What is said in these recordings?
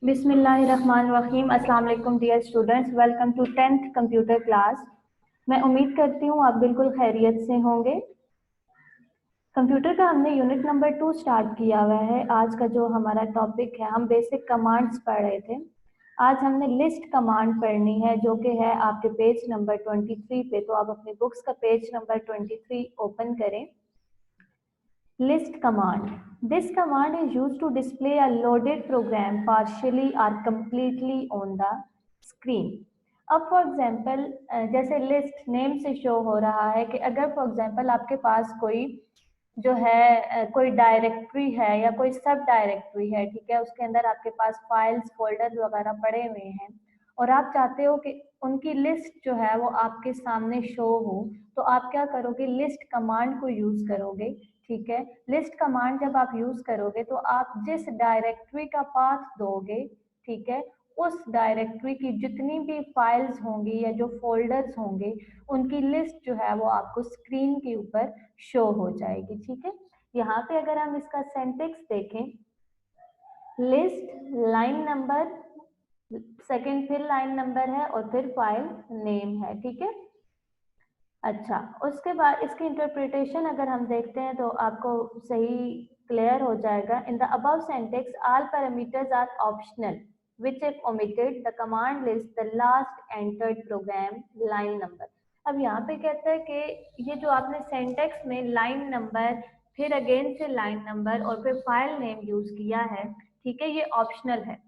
बिस्मिल्लाहिर्रहमानिर्रहीम। अस्सलाम वालेकुम dear students, welcome to 10th computer class. मैं उम्मीद करती हूँ आप बिल्कुल खैरियत से होंगे। कंप्यूटर का हमने यूनिट नंबर 2 स्टार्ट किया हुआ है। आज का जो हमारा टॉपिक है, हम बेसिक कमांड्स पढ़ रहे थे। आज हमने लिस्ट कमांड पढ़नी है जो कि है आपके पेज नंबर 23 पे। तो आप अपनी बुक्स का पेज नंबर 23 ओपन करें। List command. This command is used to display a loaded program partially or completely on the screen. अब फॉर एग्जाम्पल जैसे लिस्ट नेम से शो हो रहा है कि अगर फॉर एग्जाम्पल आपके पास कोई जो है कोई डायरेक्टरी है या कोई सब डायरेक्टरी है, ठीक है, उसके अंदर आपके पास फाइल्स फोल्डर्स वगैरह पड़े हुए हैं और आप चाहते हो कि उनकी लिस्ट जो है वो आपके सामने शो हो, तो आप क्या करोगे, लिस्ट कमांड को यूज करोगे। ठीक है, लिस्ट कमांड जब आप यूज करोगे तो आप जिस डायरेक्टरी का पाथ दोगे, ठीक है, उस डायरेक्टरी की जितनी भी फाइल्स होंगी या जो फोल्डर्स होंगे उनकी लिस्ट जो है वो आपको स्क्रीन के ऊपर शो हो जाएगी। ठीक है, यहाँ पे अगर हम इसका सिंटैक्स देखें, लिस्ट लाइन नंबर, सेकंड फिर लाइन नंबर है और फिर फाइल नेम है। ठीक है, अच्छा, उसके बाद इसकी इंटरप्रिटेशन अगर हम देखते हैं तो आपको सही क्लियर हो जाएगा। In the above syntax all parameters are optional which if omitted the command list the last entered program line number. अब यहाँ पे कहता है कि ये जो आपने सेंटेक्स में लाइन नंबर फिर अगेन से लाइन नंबर और फिर फाइल नेम यूज किया है, ठीक है, ये ऑप्शनल है।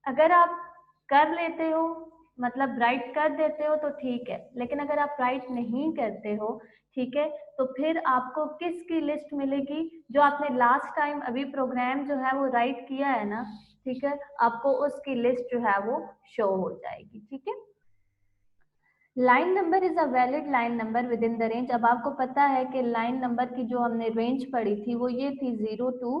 अगर आप कर लेते हो, मतलब राइट कर देते हो तो ठीक है, लेकिन अगर आप राइट नहीं करते हो, ठीक है, तो फिर आपको किसकी लिस्ट मिलेगी, जो आपने लास्ट टाइम अभी प्रोग्राम जो है वो राइट किया है ना, ठीक है, आपको उसकी लिस्ट जो है वो शो हो जाएगी। ठीक है, line number is a valid line number with in the range. अब आपको पता है कि लाइन नंबर की जो हमने रेंज पढ़ी थी वो ये थी 0 to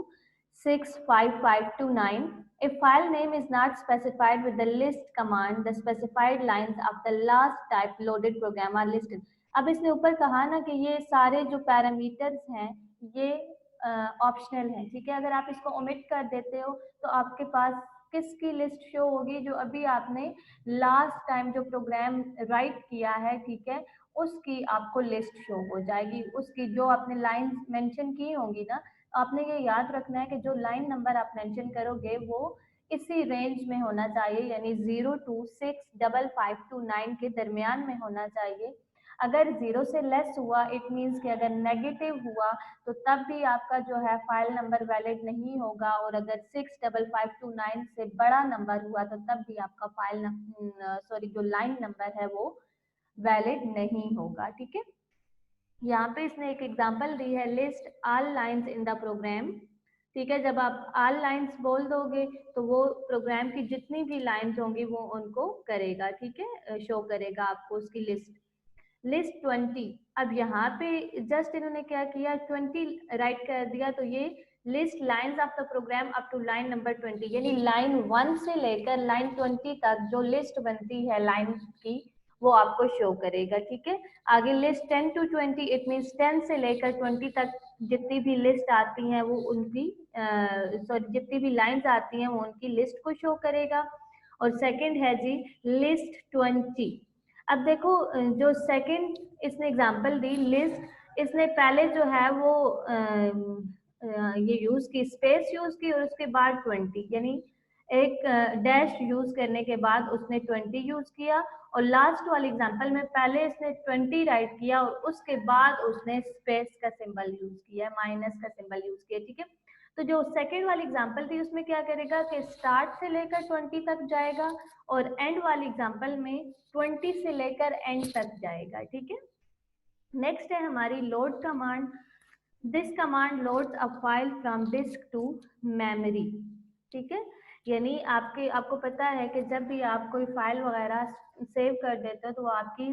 65529। If file name is not specified with the list command, the specified lines of the last type loaded program are listed. अब इसने ऊपर कहा ना कि ये सारे जो पैरामीटर्स हैं ये ऑप्शनल हैं, ठीक है। अगर आप इसको ओमिट कर देते हो तो आपके पास किसकी लिस्ट शो होगी, जो अभी आपने लास्ट टाइम जो प्रोग्राम राइट किया है, ठीक है, उसकी आपको लिस्ट शो हो जाएगी। उसकी जो आपने लाइन मेंशन की होंगी ना, आपने ये याद रखना है कि जो लाइन नंबर आप मेंशन करोगे वो इसी रेंज में होना चाहिए, यानी 0 to 65529 के दरमियान में होना चाहिए। अगर 0 से लेस हुआ, इट मीन्स कि अगर नेगेटिव हुआ तो तब भी आपका जो है फाइल नंबर वैलिड नहीं होगा, और अगर 65529 से बड़ा नंबर हुआ तो तब भी आपका फाइल जो लाइन नंबर है वो वैलिड नहीं होगा। ठीक है, यहाँ पे इसने एक एग्जांपल दी है, list all lines in the program. ठीक है, जब आप ऑल लाइंस बोल दोगे तो वो प्रोग्राम की जितनी भी लाइंस होंगी वो उनको करेगा, ठीक है, शो करेगा आपको उसकी लिस्ट। लिस्ट 20, अब यहाँ पे जस्ट इन्होंने क्या किया, 20 राइट कर दिया, तो ये list lines of the program up to line number 20, यानी लाइन 1 से लेकर लाइन 20 तक जो लिस्ट बनती है लाइन की वो आपको शो करेगा। ठीक है, आगे लिस्ट 10 to 20, इट मीन्स 10 से लेकर 20 तक जितनी भी लिस्ट आती हैं वो उनकी जितनी भी लाइंस आती हैं वो उनकी लिस्ट को शो करेगा। और सेकंड है जी लिस्ट 20। अब देखो जो सेकंड इसने एग्जांपल दी लिस्ट, इसने पहले जो है वो ये यूज की, स्पेस यूज की और उसके बाद 20, यानी एक डैश यूज करने के बाद उसने 20 यूज किया, और लास्ट वाले एग्जांपल में पहले इसने 20 राइट किया और उसके बाद उसने स्पेस का सिंबल यूज किया, माइनस का सिंबल यूज किया। ठीक है, तो जो सेकेंड वाली एग्जांपल थी उसमें क्या करेगा कि स्टार्ट से लेकर 20 तक जाएगा और एंड वाली एग्जांपल में 20 से लेकर एंड तक जाएगा। ठीक है, नेक्स्ट है हमारी load command. This command loads a file from disk to memory. ठीक है, यानी आपको पता है कि जब भी आप कोई फाइल वगैरह सेव कर देते हो तो वो आपकी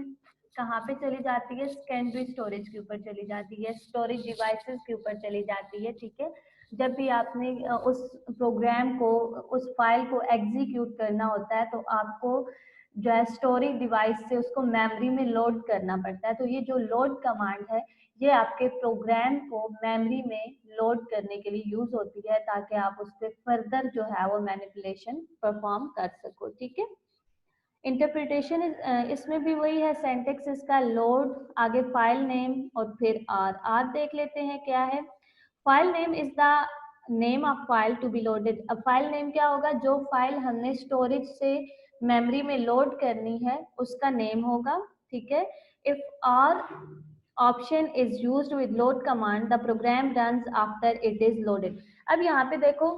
कहाँ पे चली जाती है, सेकेंडरी स्टोरेज के ऊपर चली जाती है, स्टोरेज डिवाइसेस के ऊपर चली जाती है। ठीक है, जब भी आपने उस प्रोग्राम को, उस फाइल को एग्जीक्यूट करना होता है तो आपको जो है स्टोरेज डिवाइस से उसको मेमोरी में लोड करना पड़ता है। तो ये जो लोड कमांड है ये आपके प्रोग्राम को मेमोरी में लोड करने के लिए यूज होती है ताकि आप उस पर फर्दर जो है वो मैनिपुलेशन परफॉर्म कर सको, ठीक है। इंटरप्रिटेशन इसमें भी वही है, सिंटैक्स इसका लोड, आगे फाइल नेम और फिर आर देख लेते हैं क्या है। File name is the name of file to be loaded. अब फाइल नेम क्या होगा, जो फाइल हमने स्टोरेज से मेमोरी में लोड करनी है उसका नेम होगा, ठीक है। If R option is used with load command the program runs after it is loaded. अब यहाँ पे देखो,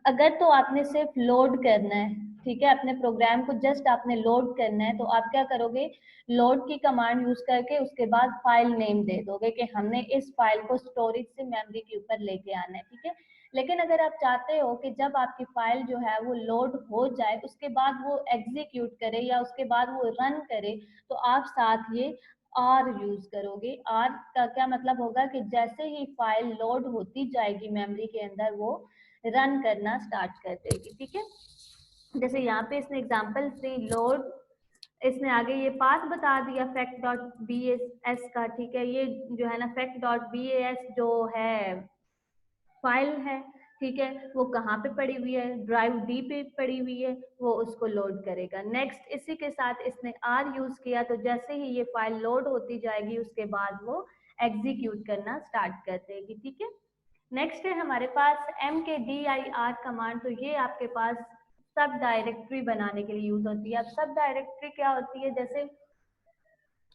अगर तो आपने सिर्फ लोड करना है, ठीक है, अपने प्रोग्राम को जस्ट आपने लोड करना है, तो आप क्या करोगे, लोड की कमांड यूज करके उसके बाद फाइल नेम दे दोगे कि हमने इस फाइल को स्टोरेज से मेमोरी के ऊपर लेके आना है, ठीक है। लेकिन अगर आप चाहते हो कि जब आपकी फाइल जो है वो लोड हो जाए उसके बाद वो एग्जीक्यूट करे या उसके बाद वो रन करे, तो आप साथ ये आर यूज करोगे। आर का क्या मतलब होगा कि जैसे ही फाइल लोड होती जाएगी मेमोरी के अंदर, वो रन करना स्टार्ट कर देगी, ठीक है। जैसे यहाँ पे इसने एग्जांपल से लोड, इसने आगे ये पाथ बता दिया फैक्ट डॉट बी एस का, ठीक है। ये जो है ना फैक्ट डॉट बी एस जो है फाइल है, ठीक है, वो कहाँ पे पड़ी हुई है, ड्राइव डी पे पड़ी हुई है, वो उसको लोड करेगा। नेक्स्ट इसी के साथ इसने आर यूज किया, तो जैसे ही ये फाइल लोड होती जाएगी उसके बाद वो एग्जीक्यूट करना स्टार्ट कर देगी, ठीक है। नेक्स्ट है हमारे पास mkdir कमांड। तो ये आपके पास सब डायरेक्टरी बनाने के लिए यूज होती है। अब सब डायरेक्टरी क्या होती है, जैसे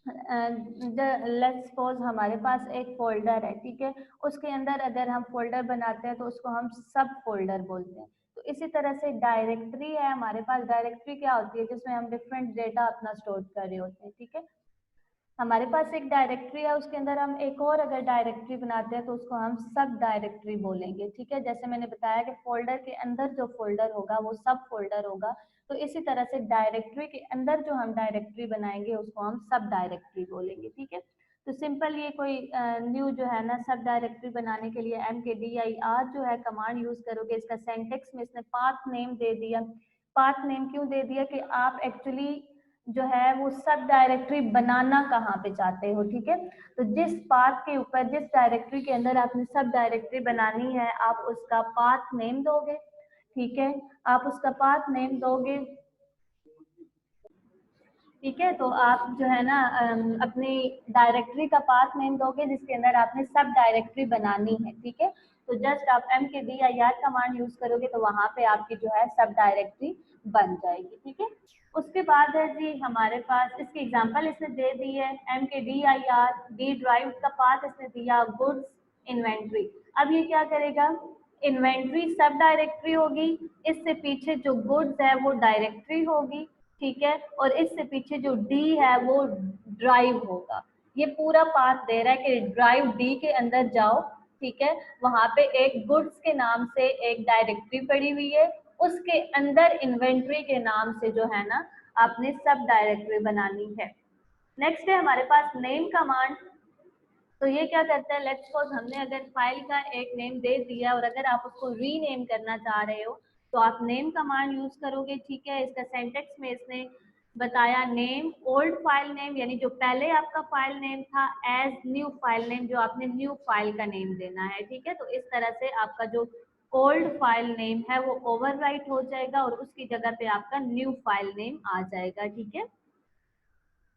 लेट्स सपोज हमारे पास एक फोल्डर है, ठीक है, उसके अंदर अगर हम फोल्डर बनाते हैं तो उसको हम सब फोल्डर बोलते हैं। तो इसी तरह से डायरेक्टरी है हमारे पास। डायरेक्टरी क्या होती है, जिसमें हम डिफरेंट डेटा अपना स्टोर कर रहे होते हैं, ठीक है। हमारे पास एक डायरेक्टरी है, उसके अंदर हम एक और अगर डायरेक्टरी बनाते हैं तो उसको हम सब डायरेक्टरी बोलेंगे, ठीक है। जैसे मैंने बताया कि फोल्डर के अंदर जो फोल्डर होगा वो सब फोल्डर होगा, तो इसी तरह से डायरेक्टरी के अंदर जो हम डायरेक्टरी बनाएंगे उसको हम सब डायरेक्टरी बोलेंगे, ठीक है। तो सिंपल ये कोई न्यू जो है ना सब डायरेक्टरी बनाने के लिए mkdir जो है कमांड यूज करोगे। इसका सेंटेक्स में इसने पाथ नेम दे दिया। पाथ नेम क्यों दे दिया कि आप एक्चुअली जो है वो सब डायरेक्टरी बनाना कहाँ पे चाहते हो, ठीक है। तो जिस पाथ के ऊपर, जिस डायरेक्टरी के अंदर आपने सब डायरेक्टरी बनानी है, आप उसका पाथ नेम दोगे, ठीक है। आप उसका पाथ नेम दोगे, ठीक है। तो आप जो है ना अपनी डायरेक्टरी का पाथ नेम दोगे जिसके अंदर आपने सब डायरेक्टरी बनानी है, ठीक है। तो जस्ट आप mkdir कमांड यूज करोगे तो वहां पे आपकी जो है सब डायरेक्टरी बन जाएगी, ठीक है। उसके बाद है जी हमारे पास, इसकी एग्जांपल इसने दे दी है mkdir डी ड्राइव का पाथ इसने दिया गुड्स इन्वेंट्री। अब ये क्या करेगा, इन्वेंट्री सब डायरेक्टरी होगी, इससे पीछे जो गुड्स है वो डायरेक्टरी होगी, ठीक है, और इससे पीछे जो डी है वो ड्राइव होगा। ये पूरा पाथ दे रहा है कि ड्राइव डी के अंदर जाओ, ठीक है, वहां पे एक गुड्स के नाम से एक डायरेक्टरी पड़ी हुई है, उसके अंदर इन्वेंट्री के नाम से जो है ना आपने सब डायरेक्टरी बनानी है। नेक्स्ट है हमारे पास नेम कमांड। तो ये क्या करता है, लेट्स सपोज हमने अगर फाइल का एक नेम दे दिया और अगर आप उसको रीनेम करना चाह रहे हो तो आप नेम कमांड यूज करोगे, ठीक है। इसका सेंटेक्स में इसने बताया नेम ओल्ड फाइल नेम, यानी जो पहले आपका फाइल नेम था, एज न्यू फाइल नेम, जो आपने न्यू फाइल का नेम देना है, ठीक है। तो इस तरह से आपका जो ओल्ड फाइल नेम है वो ओवरराइट हो जाएगा और उसकी जगह पे आपका न्यू फाइल नेम आ जाएगा, ठीक है।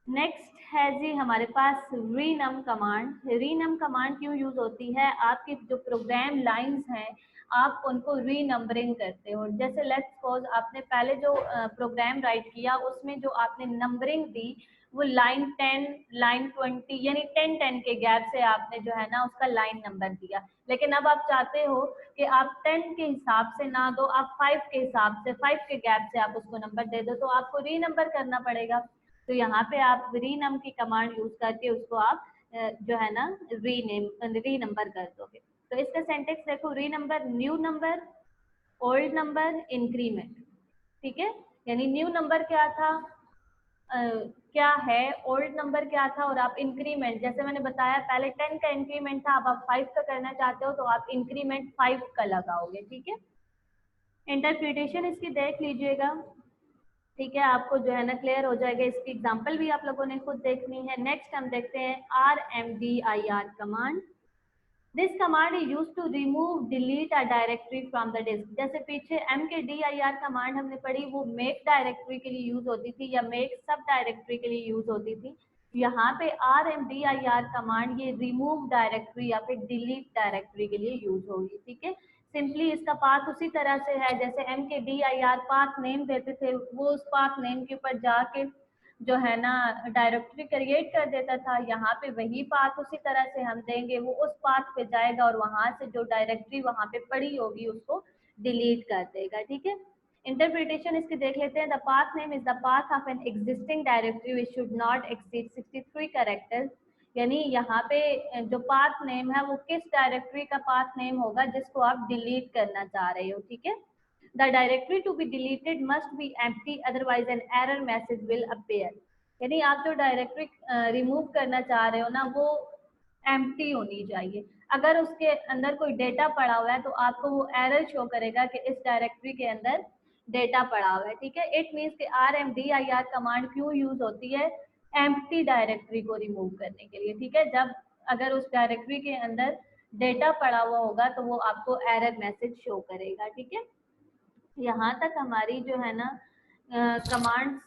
नेक्स्ट है जी हमारे पास रीनम कमांड। रीनम कमांड क्यों यूज होती है, आपकी जो प्रोग्राम लाइंस हैं आप उनको रीनंबरिंग करते हो। जैसे लेट्स सपोज आपने पहले जो प्रोग्राम राइट किया उसमें जो आपने नंबरिंग दी वो लाइन 10 लाइन 20 यानी 10 के गैप से आपने जो है ना उसका लाइन नंबर दिया। लेकिन अब आप चाहते हो कि आप 10 के हिसाब से ना दो, आप 5 के हिसाब से 5 के गैप से आप उसको नंबर दे दो, तो आपको रीनंबर करना पड़ेगा। तो यहाँ पे आप रीनम की कमांड यूज करके उसको आप जो है ना रीनंबर कर दोगे। तो इसका सेंटेक्स देखो, renumber new number, old number, increment, ठीक है। यानी न्यू नंबर क्या था, क्या है, ओल्ड नंबर क्या था, और आप इंक्रीमेंट, जैसे मैंने बताया पहले 10 का इंक्रीमेंट था, अब आप 5 का करना चाहते हो तो आप इंक्रीमेंट 5 का लगाओगे, ठीक है। इंटरप्रिटेशन इसकी देख लीजिएगा। ठीक है, आपको जो है ना क्लियर हो जाएगा। इसकी एग्जांपल भी आप लोगों ने खुद देखनी है। नेक्स्ट हम देखते हैं RMDIR command. This command is use to remove delete a directory from the disk. जैसे पीछे MKDIR कमांड हमने पढ़ी, वो मेक डायरेक्टरी के लिए यूज होती थी या मेक सब डायरेक्टरी के लिए यूज होती थी। यहाँ पे RMDIR कमांड ये रिमूव डायरेक्टरी या फिर डिलीट डायरेक्टरी के लिए यूज होगी। ठीक है, सिंपली इसका पाथ उसी तरह से है जैसे MKDIR पाथ नेम देते थे, वो उस पाथ नेम के ऊपर जाके जो है ना डायरेक्टरी क्रिएट कर देता था। यहाँ पे वही पाथ उसी तरह से हम देंगे, वो उस पाथ पे जाएगा और वहां से जो डायरेक्टरी वहां पे पड़ी होगी उसको डिलीट कर देगा। ठीक है, इंटरप्रिटेशन इसके देख लेते हैं। The path name is the path of an existing directory which should not exceed 63 characters. यानी यहाँ पे जो पाथ नेम है वो किस डायरेक्टरी का पाथ नेम होगा जिसको आप डिलीट करना चाह रहे हो। ठीक है, the directory to be deleted must be empty, otherwise an error message will appear। यानी आप जो डायरेक्टरी रिमूव करना चाह रहे हो ना वो एम्प्टी होनी चाहिए। अगर उसके अंदर कोई डेटा पड़ा हुआ है तो आपको वो एरर शो करेगा कि इस डायरेक्टरी के अंदर डेटा पड़ा हुआ है। ठीक है, इट मीन्स कि RMDIR कमांड क्यों यूज होती है, एम्प्टी डायरेक्टरी को रिमूव करने के लिए। ठीक है, जब अगर उस डायरेक्टरी के अंदर डेटा पड़ा हुआ होगा तो वो आपको एरर मैसेज शो करेगा। ठीक है, यहाँ तक हमारी जो है ना कमांड्स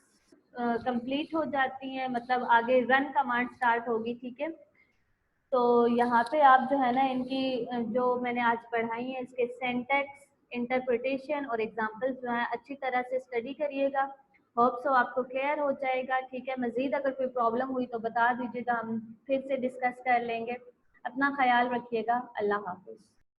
कंप्लीट हो जाती हैं, मतलब आगे रन कमांड स्टार्ट होगी। ठीक है, तो यहाँ पे आप जो है ना इनकी जो मैंने आज पढ़ाई है इसके सिंटैक्स, इंटरप्रिटेशन और एग्जांपल्स जो है अच्छी तरह से स्टडी करिएगा। होप सो आपको क्लियर हो जाएगा। ठीक है, मजीद अगर कोई प्रॉब्लम हुई तो बता दीजिएगा, हम फिर से डिस्कस कर लेंगे। अपना ख्याल रखिएगा। अल्लाह हाफिज।